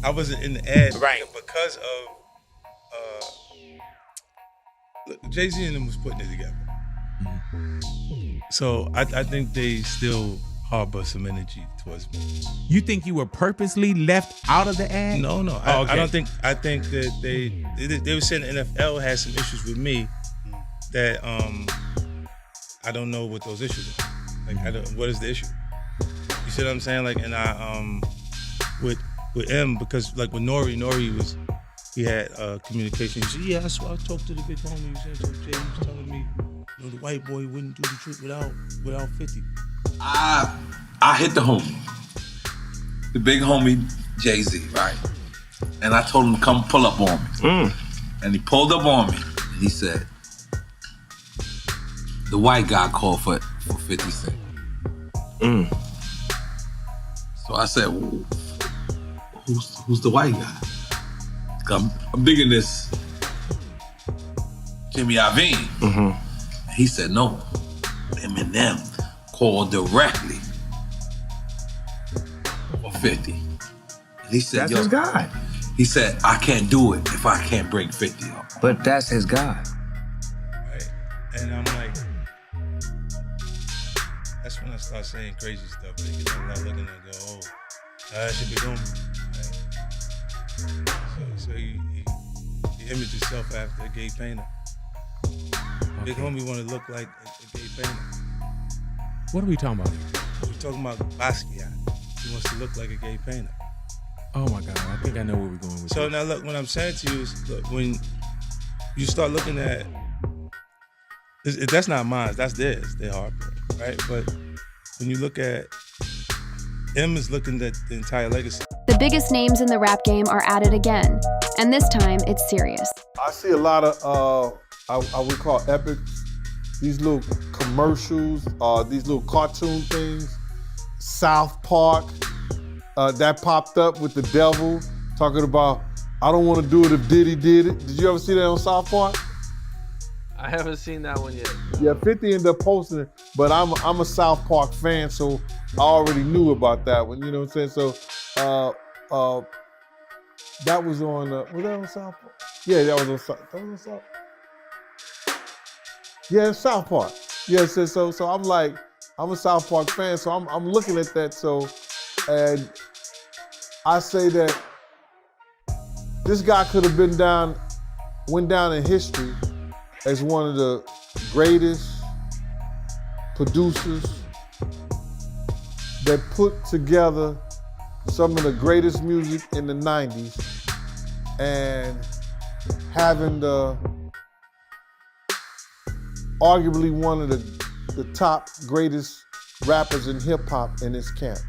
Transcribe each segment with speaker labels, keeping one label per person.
Speaker 1: I wasn't in the ad
Speaker 2: Right.
Speaker 1: because of Jay-Z and them was putting it together. So I think they still harbor some energy towards me.
Speaker 3: You think you were purposely left out of the ad?
Speaker 1: No.
Speaker 3: Oh, okay.
Speaker 1: I don't think. I think that they were saying the NFL had some issues with me that I don't know what those issues are. Like what is the issue? You see what I'm saying? Like, and I with M, because like with Nori he had communication. He said, yeah, I talked to the big homie. He said, so Jay was telling me, you know, the white boy wouldn't do the truth without 50.
Speaker 4: I hit the homie, the big homie Jay-Z, right? And I told him to come pull up on me. And he pulled up on me. And he said, the white guy called for 50 Cent. So I said, well, who's the white guy? I'm digging this Jimmy Iovine. He said, no, Eminem called directly for 50. And he said,
Speaker 5: that's his guy.
Speaker 4: He said, I can't do it if I can't bring 50 up.
Speaker 5: But that's his guy.
Speaker 1: Right? And I'm like, that's when I start saying crazy stuff. Like, I'm not looking and go, oh, I should be doing it. So he imaged himself after a gay painter. Big homie want to look like a gay painter.
Speaker 3: What are we talking about here?
Speaker 1: We're talking about Basquiat. He wants to look like a gay painter.
Speaker 3: Oh my God, I think I know where we're going with
Speaker 1: So
Speaker 3: this.
Speaker 1: now look, what I'm saying to you is, look, when you start looking at, that's not mine, that's theirs, their heartbreak, right? But when you look at, M is looking at the entire legacy.
Speaker 6: The biggest names in the rap game are at it again, and this time it's serious.
Speaker 7: I see a lot of, I would call epics, these little commercials, these little cartoon things, South Park, that popped up with the devil, talking about, I don't want to do it if Diddy did it. Did you ever see that on South Park?
Speaker 8: I haven't seen that one yet.
Speaker 7: Yeah, 50 ended up posting it, but I'm a South Park fan, so I already knew about that one, you know what I'm saying? So, that was on, was that on South Park? Yeah, that was on South Park. Yeah, South Park. Yeah, so I'm like, I'm a South Park fan, so I'm looking at that, so, and I say that this guy could have went down in history as one of the greatest producers that put together some of the greatest music in the 90s and having arguably one of the top greatest rappers in hip hop in his camp.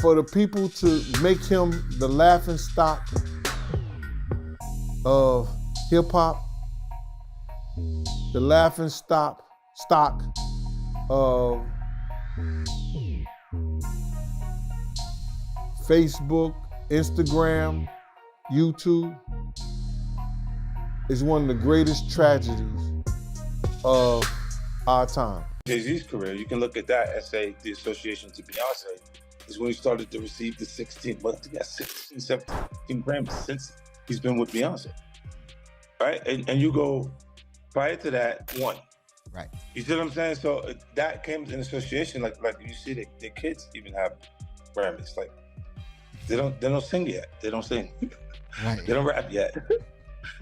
Speaker 7: For the people to make him the laughing stock of hip hop, the laughing stock of Facebook, Instagram, YouTube, is one of the greatest tragedies of our time.
Speaker 1: Jay-Z's career, you can look at that and say the association to Beyonce is when he started to receive the 16 17 Grammys since he's been with Beyonce, right? And you go, prior to that, one.
Speaker 2: Right.
Speaker 1: You see what I'm saying? So that came in association, like you see their kids even have Grammys. Like they don't sing yet. They don't sing.
Speaker 2: Right.
Speaker 1: They don't rap yet.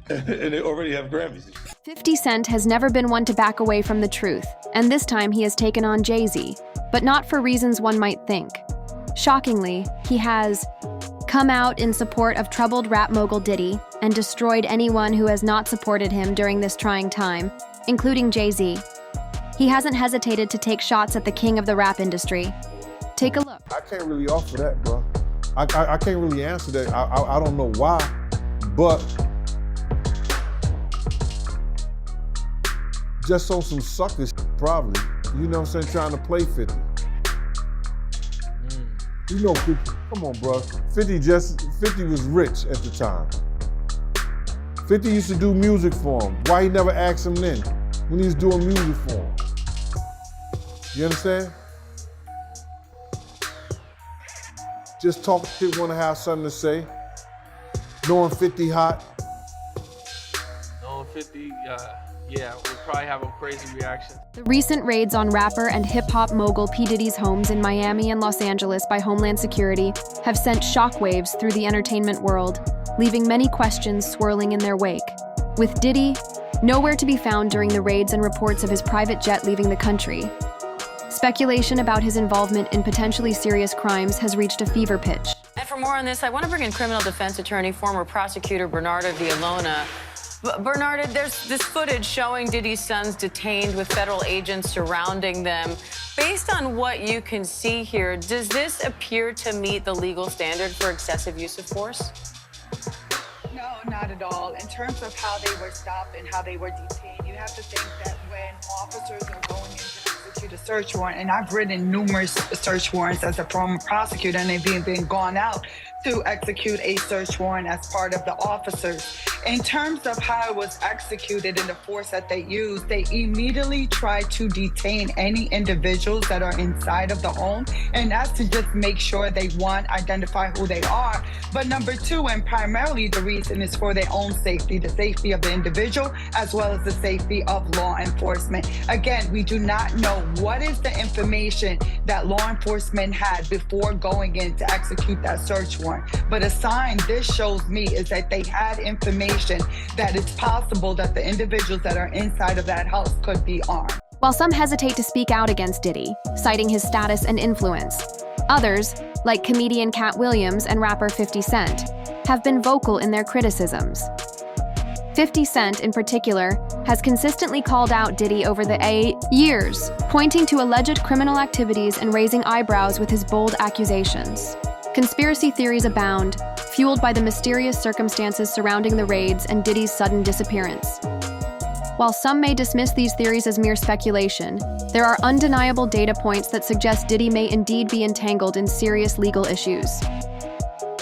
Speaker 1: And they already have Grammys.
Speaker 6: 50 Cent has never been one to back away from the truth, and this time he has taken on Jay-Z, but not for reasons one might think. Shockingly, he has come out in support of troubled rap mogul Diddy and destroyed anyone who has not supported him during this trying time, including Jay-Z. He hasn't hesitated to take shots at the king of the rap industry. Take a look.
Speaker 7: I can't really offer that, bro. I can't really answer that. I don't know why, but just on some sucker shit, probably. You know what I'm saying? Trying to play 50. You know 50, come on, bro. 50 was rich at the time. 50 used to do music for him. Why he never asked him then when he was doing music for him? You understand? Just talk shit, want to have something to say. Knowing 50 hot.
Speaker 8: No 50, yeah, we'll probably have a crazy reaction.
Speaker 6: The recent raids on rapper and hip-hop mogul P. Diddy's homes in Miami and Los Angeles by Homeland Security have sent shockwaves through the entertainment world, leaving many questions swirling in their wake. With Diddy nowhere to be found during the raids and reports of his private jet leaving the country, speculation about his involvement in potentially serious crimes has reached a fever pitch.
Speaker 2: And for more on this, I want to bring in criminal defense attorney, former prosecutor Bernardo Villalona. Bernardo, there's this footage showing Diddy's sons detained with federal agents surrounding them. Based on what you can see here, does this appear to meet the legal standard for excessive use of force?
Speaker 5: No, not at all. In terms of how they were stopped and how they were detained, you have to think that when officers are going in to execute a search warrant, and I've written numerous search warrants as a former prosecutor, and they've been gone out to execute a search warrant as part of the officers. In terms of how it was executed and the force that they used, they immediately tried to detain any individuals that are inside of the home, and that's to just make sure they, one, identify who they are, but number two, and primarily the reason is for their own safety, the safety of the individual, as well as the safety of law enforcement. Again, we do not know what is the information that law enforcement had before going in to execute that search warrant. But a sign this shows me is that they had information that it's possible that the individuals that are inside of that house could be armed.
Speaker 6: While some hesitate to speak out against Diddy, citing his status and influence, others, like comedian Cat Williams and rapper 50 Cent, have been vocal in their criticisms. 50 Cent, in particular, has consistently called out Diddy over the years, pointing to alleged criminal activities and raising eyebrows with his bold accusations. Conspiracy theories abound, fueled by the mysterious circumstances surrounding the raids and Diddy's sudden disappearance. While some may dismiss these theories as mere speculation, there are undeniable data points that suggest Diddy may indeed be entangled in serious legal issues.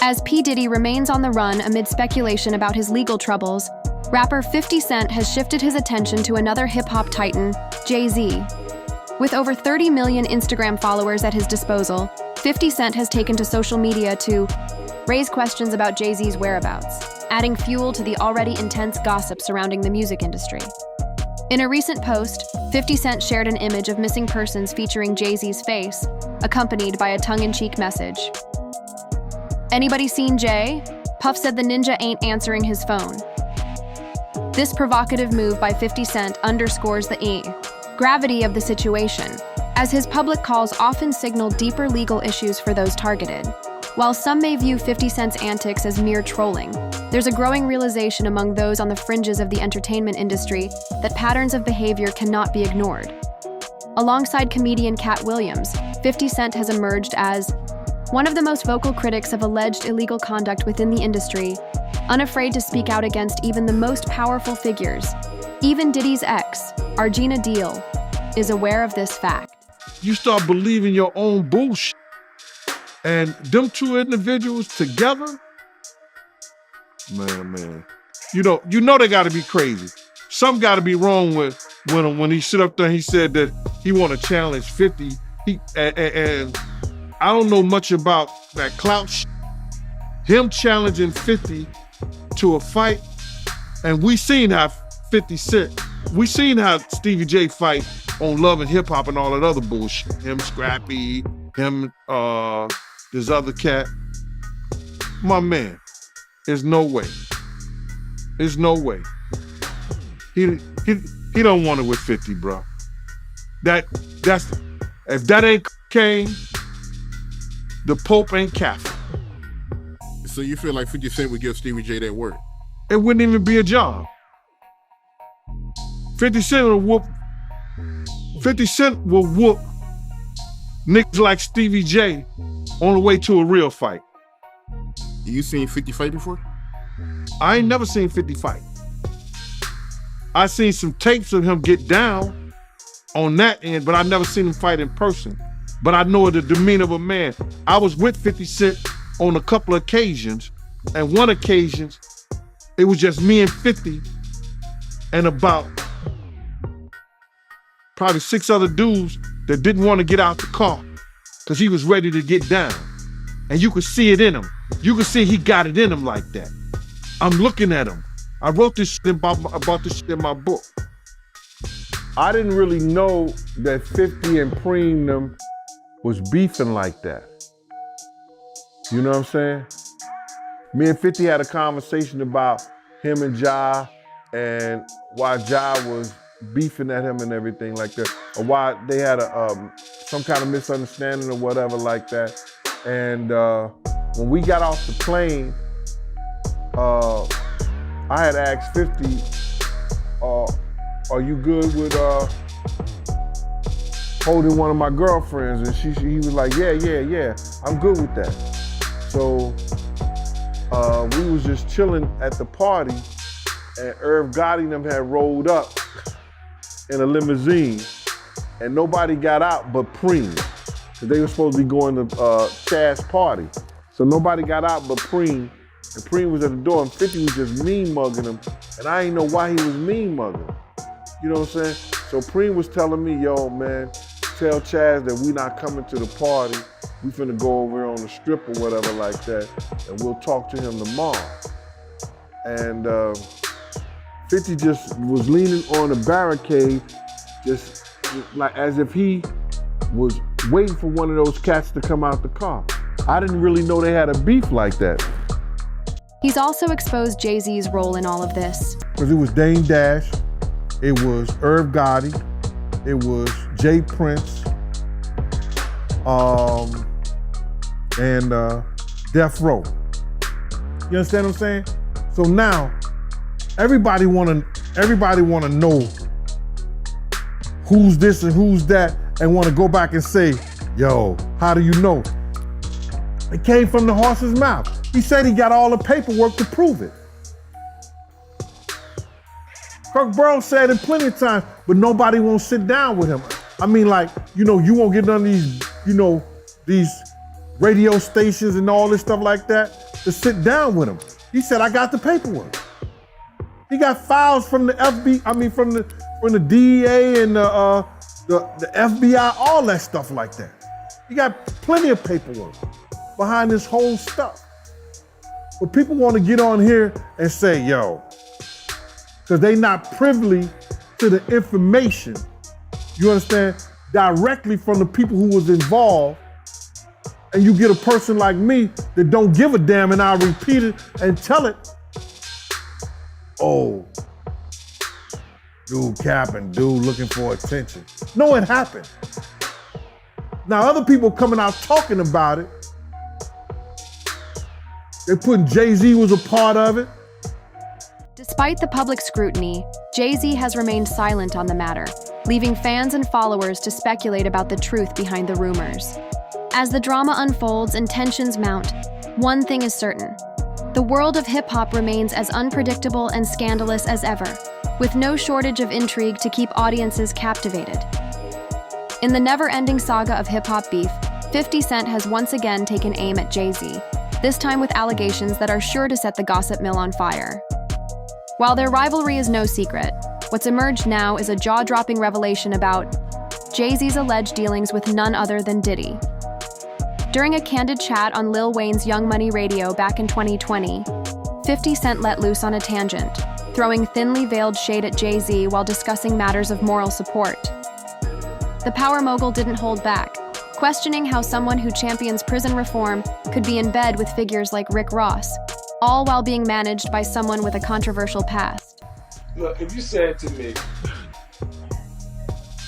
Speaker 6: As P. Diddy remains on the run amid speculation about his legal troubles, rapper 50 Cent has shifted his attention to another hip-hop titan, Jay-Z. With over 30 million Instagram followers at his disposal, 50 Cent has taken to social media to raise questions about Jay-Z's whereabouts, adding fuel to the already intense gossip surrounding the music industry. In a recent post, 50 Cent shared an image of missing persons featuring Jay-Z's face, accompanied by a tongue-in-cheek message. "Anybody seen Jay?" Puff said the ninja ain't answering his phone. This provocative move by 50 Cent underscores the gravity of the situation, as his public calls often signal deeper legal issues for those targeted. While some may view 50 Cent's antics as mere trolling, there's a growing realization among those on the fringes of the entertainment industry that patterns of behavior cannot be ignored. Alongside comedian Cat Williams, 50 Cent has emerged as one of the most vocal critics of alleged illegal conduct within the industry, unafraid to speak out against even the most powerful figures. Even Diddy's ex, Argina Deal, is aware of this fact.
Speaker 7: You start believing your own bullshit, and them two individuals together, man, you know they got to be crazy. Something got to be wrong with when he stood up there and he said that he want to challenge 50. And I don't know much about that clout shit. Him challenging 50 to a fight, and we seen how 50 Cent, we seen how Stevie J fight on Love and Hip Hop and all that other bullshit. Him, Scrappy, him, this other cat. My man, there's no way. There's no way. He don't want it with 50, bro. That's if that ain't cocaine, the Pope ain't Catholic.
Speaker 9: So you feel like 50 Cent would give Stevie J that work?
Speaker 7: It wouldn't even be a job. 50 Cent will whoop. 50 Cent will whoop niggas like Stevie J on the way to a real fight.
Speaker 9: You seen 50 fight before?
Speaker 7: I ain't never seen 50 fight. I seen some tapes of him get down on that end, but I never seen him fight in person. But I know the demeanor of a man. I was with 50 Cent on a couple of occasions, and one occasion, it was just me and 50 and about probably 6 other dudes that didn't want to get out the car because he was ready to get down. And you could see it in him. You could see he got it in him like that. I'm looking at him. I wrote this shit about this shit in my book. I didn't really know that 50 and Preem them was beefing like that. You know what I'm saying? Me and 50 had a conversation about him and Ja and why Ja was beefing at him and everything like that, or why they had some kind of misunderstanding or whatever like that. And when we got off the plane, I had asked 50, are you good with holding one of my girlfriends? And he was like, yeah, I'm good with that. So we was just chilling at the party, and Irv Gotti and them had rolled up in a limousine, and nobody got out but Preem. They were supposed to be going to Chaz's party. So nobody got out but Preem, and Preem was at the door, and 50 was just mean mugging him, and I didn't know why he was mean mugging him. You know what I'm saying? So Preem was telling me, yo, man, tell Chaz that we not coming to the party. We finna go over on the strip or whatever like that, and we'll talk to him tomorrow. And 50 just was leaning on the barricade, just like as if he was waiting for one of those cats to come out the car. I didn't really know they had a beef like that.
Speaker 6: He's also exposed Jay-Z's role in all of this.
Speaker 7: Because it was Dame Dash, it was Irv Gotti, it was Jay Prince, and Death Row. You understand what I'm saying? So now, everybody wanna know who's this and who's that, and wanna go back and say, yo, how do you know? It came from the horse's mouth. He said he got all the paperwork to prove it. Kirk Burrows said it plenty of times, but nobody won't sit down with him. I mean, like, you won't get none of these, these radio stations and all this stuff like that to sit down with him. He said, I got the paperwork. He got files from the from the DEA and the FBI, all that stuff like that. He got plenty of paperwork behind this whole stuff. But people want to get on here and say, yo, because they not privy to the information, you understand, directly from the people who was involved. And you get a person like me that don't give a damn, and I repeat it and tell it. Oh, dude capping, dude looking for attention. No, it happened. Now other people coming out talking about it. They're putting Jay-Z was a part of it.
Speaker 6: Despite the public scrutiny, Jay-Z has remained silent on the matter, leaving fans and followers to speculate about the truth behind the rumors. As the drama unfolds and tensions mount, one thing is certain. The world of hip-hop remains as unpredictable and scandalous as ever, with no shortage of intrigue to keep audiences captivated. In the never-ending saga of hip-hop beef, 50 Cent has once again taken aim at Jay-Z, this time with allegations that are sure to set the gossip mill on fire. While their rivalry is no secret, what's emerged now is a jaw-dropping revelation about Jay-Z's alleged dealings with none other than Diddy. During a candid chat on Lil Wayne's Young Money Radio back in 2020, 50 Cent let loose on a tangent, throwing thinly veiled shade at Jay-Z while discussing matters of moral support. The power mogul didn't hold back, questioning how someone who champions prison reform could be in bed with figures like Rick Ross, all while being managed by someone with a controversial past.
Speaker 10: Look, if you said to me,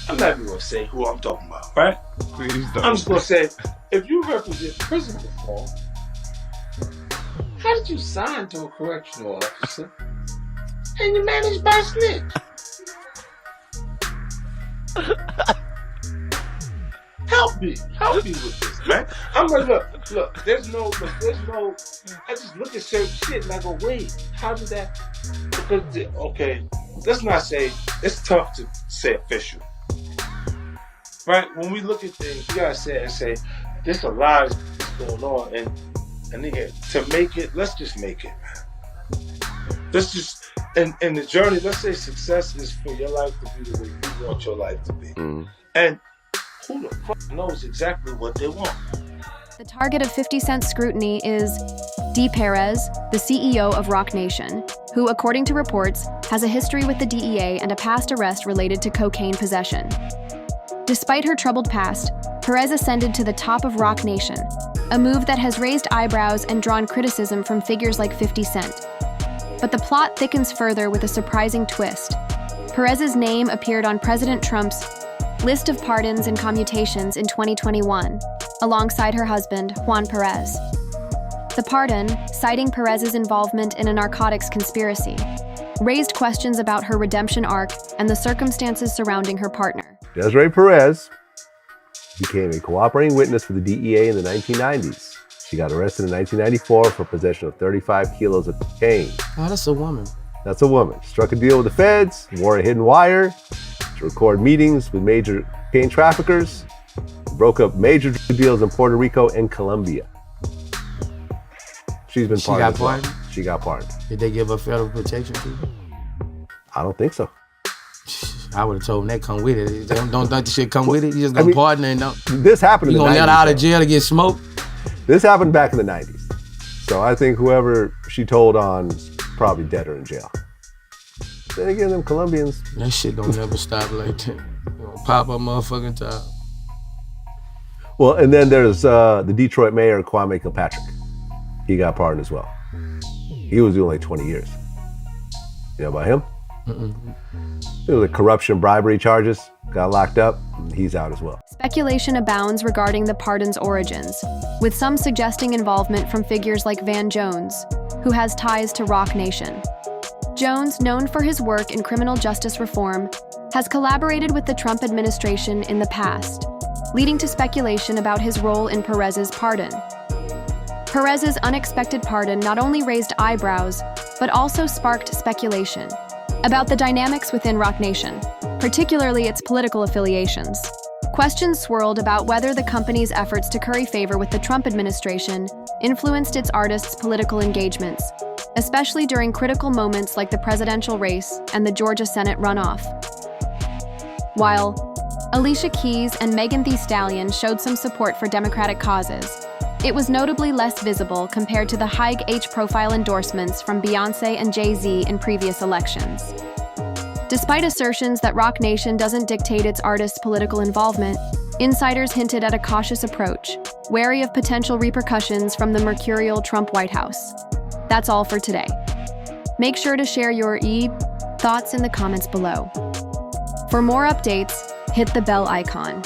Speaker 10: I'm not even gonna say who I'm talking about, right?
Speaker 1: Please don't.
Speaker 10: I'm just gonna say, if you represent prison reform, how did you sign to a correctional officer and you're managed by a snitch? Help me with this, man. I'm like, look, there's no, I just look at certain shit and I go, wait, how did that, because, okay, let's not say, it's tough to say official. Right? When we look at things, you gotta say, there's a lot going on, and nigga, to make it, let's just make it, man. Let's just, in the journey, let's say success is for your life to be the way you want your life to be. And who the fuck knows exactly what they want?
Speaker 6: The target of 50 Cent's scrutiny is D. Perez, the CEO of Roc Nation, who, according to reports, has a history with the DEA and a past arrest related to cocaine possession. Despite her troubled past, Perez ascended to the top of Roc Nation, a move that has raised eyebrows and drawn criticism from figures like 50 Cent. But the plot thickens further with a surprising twist. Perez's name appeared on President Trump's list of pardons and commutations in 2021, alongside her husband, Juan Perez. The pardon, citing Perez's involvement in a narcotics conspiracy, raised questions about her redemption arc and the circumstances surrounding her partner.
Speaker 11: Desiree Perez became a cooperating witness for the DEA in the 1990s. She got arrested in 1994 for possession of 35 kilos of cocaine.
Speaker 12: Oh, that's a woman.
Speaker 11: That's a woman. Struck a deal with the feds, wore a hidden wire to record meetings with major cocaine traffickers, broke up major drug deals in Puerto Rico and Colombia. She's been pardoned. She got pardoned.
Speaker 12: Did they give her federal protection too?
Speaker 11: I don't think so.
Speaker 12: I would have told them that come with it. Don't think the shit come with it. You just gonna pardon her and don't.
Speaker 11: This happened in the 90s.
Speaker 12: You gonna let her out of jail to get smoked?
Speaker 11: This happened back in the 90s. So I think whoever she told on is probably dead or in jail. Then again, them Colombians.
Speaker 12: That shit don't never stop like that. Pop up motherfucking top.
Speaker 11: Well, and then there's the Detroit mayor, Kwame Kilpatrick. He got pardoned as well. He was doing like 20 years. You know about him? There was corruption, bribery charges, got locked up, and he's out as well.
Speaker 6: Speculation abounds regarding the pardon's origins, with some suggesting involvement from figures like Van Jones, who has ties to Roc Nation. Jones, known for his work in criminal justice reform, has collaborated with the Trump administration in the past, leading to speculation about his role in Perez's pardon. Perez's unexpected pardon not only raised eyebrows, but also sparked speculation about the dynamics within Roc Nation, particularly its political affiliations. Questions swirled about whether the company's efforts to curry favor with the Trump administration influenced its artists' political engagements, especially during critical moments like the presidential race and the Georgia Senate runoff. While Alicia Keys and Megan Thee Stallion showed some support for Democratic causes, it was notably less visible compared to the high H-profile endorsements from Beyoncé and Jay-Z in previous elections. Despite assertions that Roc Nation doesn't dictate its artists' political involvement, insiders hinted at a cautious approach, wary of potential repercussions from the mercurial Trump White House. That's all for today. Make sure to share your thoughts in the comments below. For more updates, hit the bell icon.